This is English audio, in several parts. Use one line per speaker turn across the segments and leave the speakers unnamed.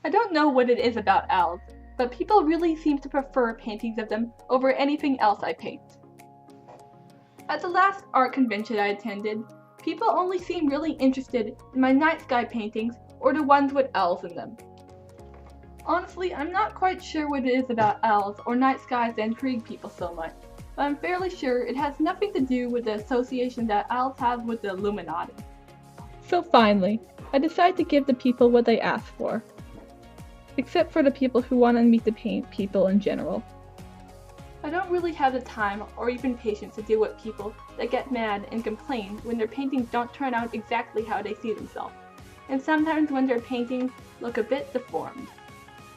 I don't know what it is about owls, but people really seem to prefer paintings of them over anything else I paint. At the last art convention I attended, people only seemed really interested in my night sky paintings or the ones with owls in them. Honestly, I'm not quite sure what it is about owls or night skies that intrigue people so much, but I'm fairly sure it has nothing to do with the association that owls have with the Illuminati. So finally, I decided to give the people what they asked for. Except for the people who wanted me to paint people in general. I don't really have the time or even patience to deal with people that get mad and complain when their paintings don't turn out exactly how they see themselves, and sometimes when their paintings look a bit deformed.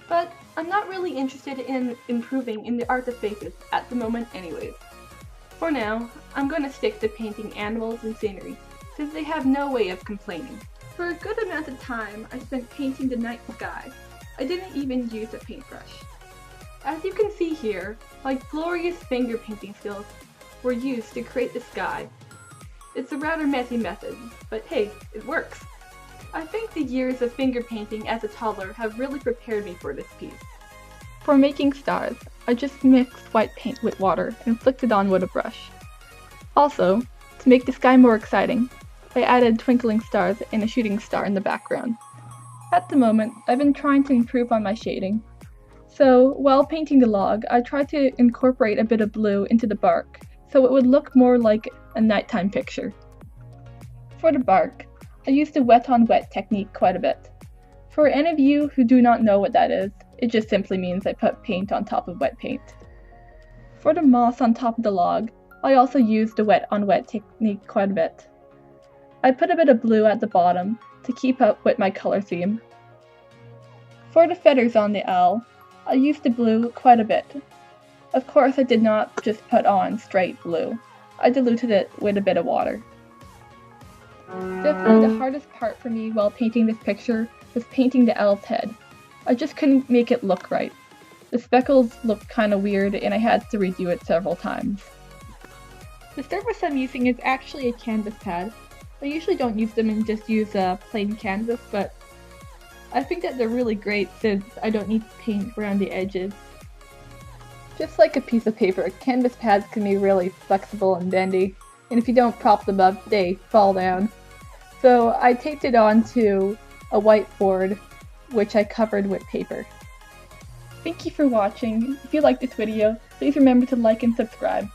But I'm not really interested in improving in the art of faces at the moment anyways. For now, I'm going to stick to painting animals and scenery, since they have no way of complaining. For a good amount of time, I spent painting the night sky. I didn't even use a paintbrush. As you can see here, my glorious finger painting skills were used to create the sky. It's a rather messy method, but hey, it works. I think the years of finger painting as a toddler have really prepared me for this piece. For making stars, I just mixed white paint with water and flicked it on with a brush. Also, to make the sky more exciting, I added twinkling stars and a shooting star in the background. At the moment, I've been trying to improve on my shading. So, while painting the log, I tried to incorporate a bit of blue into the bark, so it would look more like a nighttime picture. For the bark, I used the wet-on-wet technique quite a bit. For any of you who do not know what that is, it just simply means I put paint on top of wet paint. For the moss on top of the log, I also used the wet-on-wet technique quite a bit. I put a bit of blue at the bottom to keep up with my color theme. For the feathers on the owl, I used the blue quite a bit. Of course, I did not just put on straight blue. I diluted it with a bit of water. Definitely the hardest part for me while painting this picture was painting the owl's head. I just couldn't make it look right. The speckles looked kinda weird and I had to redo it several times. The surface I'm using is actually a canvas pad. I usually don't use them and just use a plain canvas, but I think that they're really great since I don't need to paint around the edges. Just like a piece of paper, canvas pads can be really flexible and bendy, and if you don't prop them up, they fall down. So I taped it onto a whiteboard, which I covered with paper. Thank you for watching. If you liked this video, please remember to like and subscribe.